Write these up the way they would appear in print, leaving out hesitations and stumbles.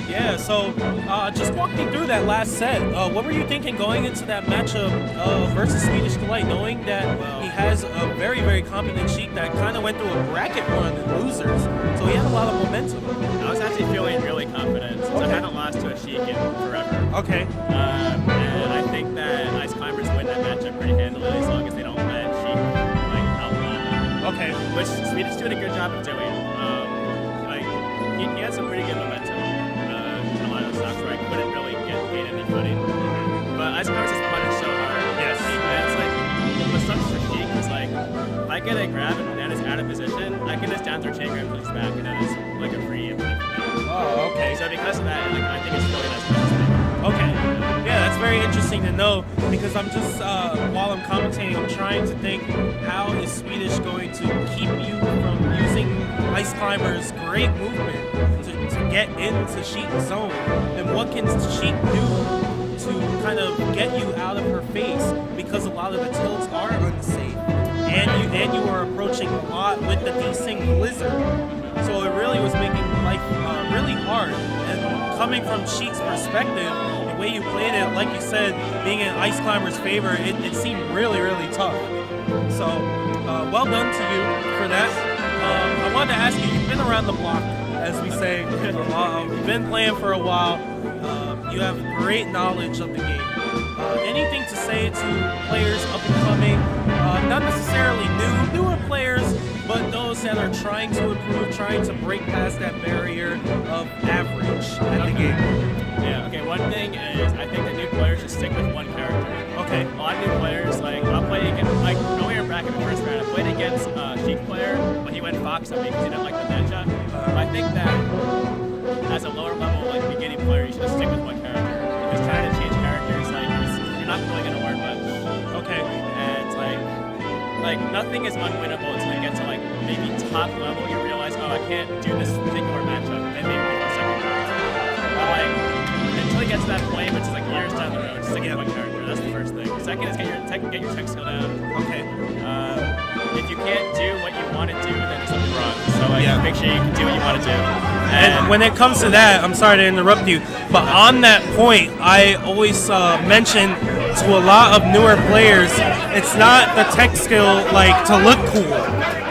Yeah, so just walk me through that last set. What were you thinking going into that matchup versus Swedish Delight, knowing that he has a very, very competent Sheik that kind of went through a bracket run in losers, so he had a lot of momentum. I was actually feeling really confident since I haven't lost to a Sheik in forever. Okay. And I think that Ice Climbers win that matchup pretty handily as long as they don't let Sheik outrun them. Okay. Which Swedish doing a good job of doing. He had some pretty good momentum in a lot of those stocks where I couldn't really gain any footing. But Ice Climbers just punished so hard. Yes. And it's like, what sucks for Sheik is like, if I get a grab and Banana's out of position, I can just down throw chain grab, push back, and then it's like a free infinite. Oh, okay. So because of that, like, I think it's really nice for me. Okay. Yeah, that's very interesting to know because I'm just, while I'm commentating, I'm trying to think how is Swedish going to keep you from using Ice Climber's great movement to get into Sheik's zone, and what can Sheik do to kind of get you out of her face because a lot of the tilts are unsafe, and you are approaching a lot with the desync blizzard, so it really was making life really hard. And coming from Sheik's perspective, the way you played it, like you said, being in Ice Climber's favor, it seemed really, really tough. So, well done to you for that. I wanted to ask you, you've been around the block, as we say. You've been playing for a while. You have great knowledge of the game. Anything to say to players up and coming, not necessarily newer players, but those that are trying to improve, trying to break past that barrier of average at the game? Yeah, okay, one thing is I think that new players should stick with one character. Okay. A lot of new players, like, I'll play against, like, earlier in bracket in the first round, I played against a Sheik player, but he went Fox on me because he didn't like the matchup. I think that as a lower level, like, beginning player, you should just stick with one character. Because trying to change characters, like, you're not really going to learn much. Okay. And, like, nothing is unwinnable until you get to, like, maybe top level, you realize, oh, I can't do this particular matchup, and maybe pick the second character. But, like, until you get to that point, which is, like, years down the road, stick with one character. That's the first thing. Second is get your tech skill down. Okay. If you can't do what you want to do, then there's something wrong. So like, make sure you can do what you want to do. And when it comes to that, I'm sorry to interrupt you, but on that point, I always mention to a lot of newer players, it's not the tech skill like to look cool.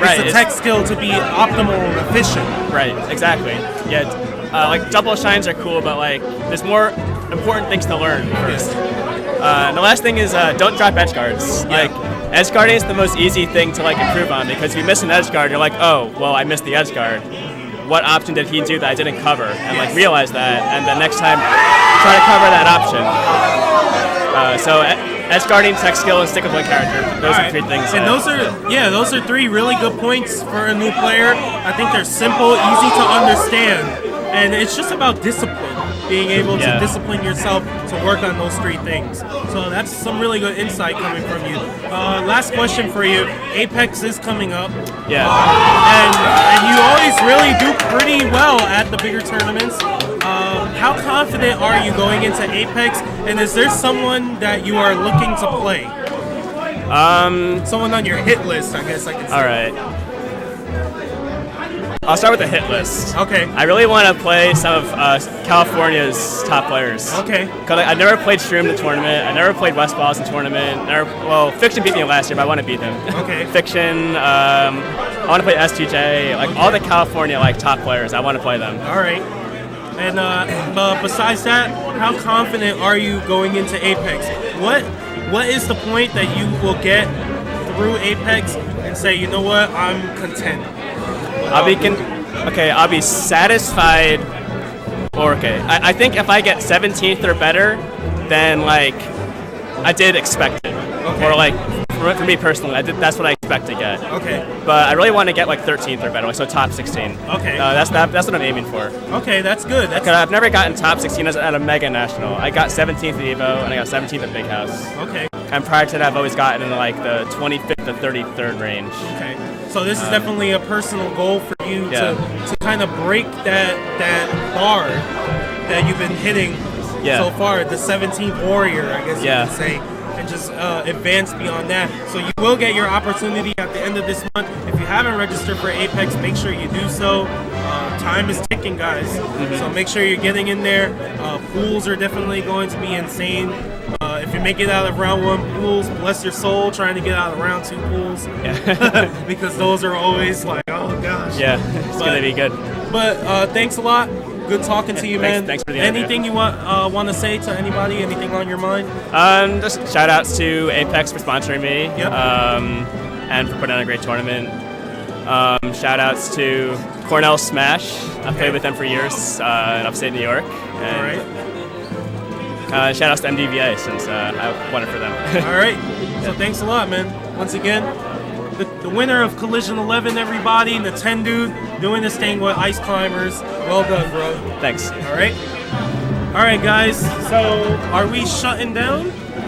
It's the tech skill to be optimal and efficient. Right. Exactly. Yeah. Like double shines are cool, but like there's more important things to learn first. The last thing is don't drop edge guards. Like edge guarding is the most easy thing to like improve on because if you miss an edge guard, you're like, oh, well, I missed the edge guard. What option did he do that I didn't cover? And like realize that, and the next time try to cover that option. So edge guarding, tech skill, and stick with one character. Those are three things. And those are three really good points for a new player. I think they're simple, easy to understand, and it's just about discipline. Being able to discipline yourself to work on those three things. So that's some really good insight coming from you. Last question for you. Apex is coming up. Yeah. And you always really do pretty well at the bigger tournaments. How confident are you going into Apex? And is there someone that you are looking to play? Someone on your hit list, I guess I could say. All right. I'll start with the hit list. Okay. I really want to play some of California's top players. Okay. Cause I never played Shroom in the tournament. I never played West Balls in the tournament. Fiction beat me last year, but I want to beat him. Okay. Fiction. I want to play STJ. Like all the California like top players, I want to play them. All right. And besides that, how confident are you going into Apex? What is the point that you will get through Apex and say, you know what, I'm content? I'll be satisfied. I think if I get 17th or better, then like I did expect it. Okay. Or like for me personally, that's what I expect to get. Okay. But I really want to get like 13th or better, like so top 16. Okay. That's what I'm aiming for. Okay, that's good. I've never gotten top 16 at a mega national. I got 17th at Evo and I got 17th at Big House. Okay. And prior to that, I've always gotten in like the 25th to 33rd range. Okay. So this is definitely a personal goal for you to kind of break that bar that you've been hitting so far, the 17th warrior, I guess you could say, and just advance beyond that. So you will get your opportunity at the end of this month. If you haven't registered for Apex, make sure you do so. time is ticking, guys. So make sure you're getting in there. Pools are definitely going to be insane. If you make it out of round 1 pools, bless your soul trying to get out of round 2 pools. Yeah. Because those are always like, oh gosh. Yeah, it's gonna be good. But thanks a lot. Good talking to you, man. Thanks for the Anything you want to say to anybody? Anything on your mind? Just shout outs to Apex for sponsoring me. Yep. And for putting on a great tournament. Shout outs to Cornell Smash. I've played with them for years in upstate New York. And, All right. Shout outs to MDVA since I won it for them. All right. So thanks a lot, man. Once again, the winner of Collision 11, everybody, Nintendude, doing this thing with Ice Climbers. Well done, bro. Thanks. All right. All right, guys. So are we shutting down?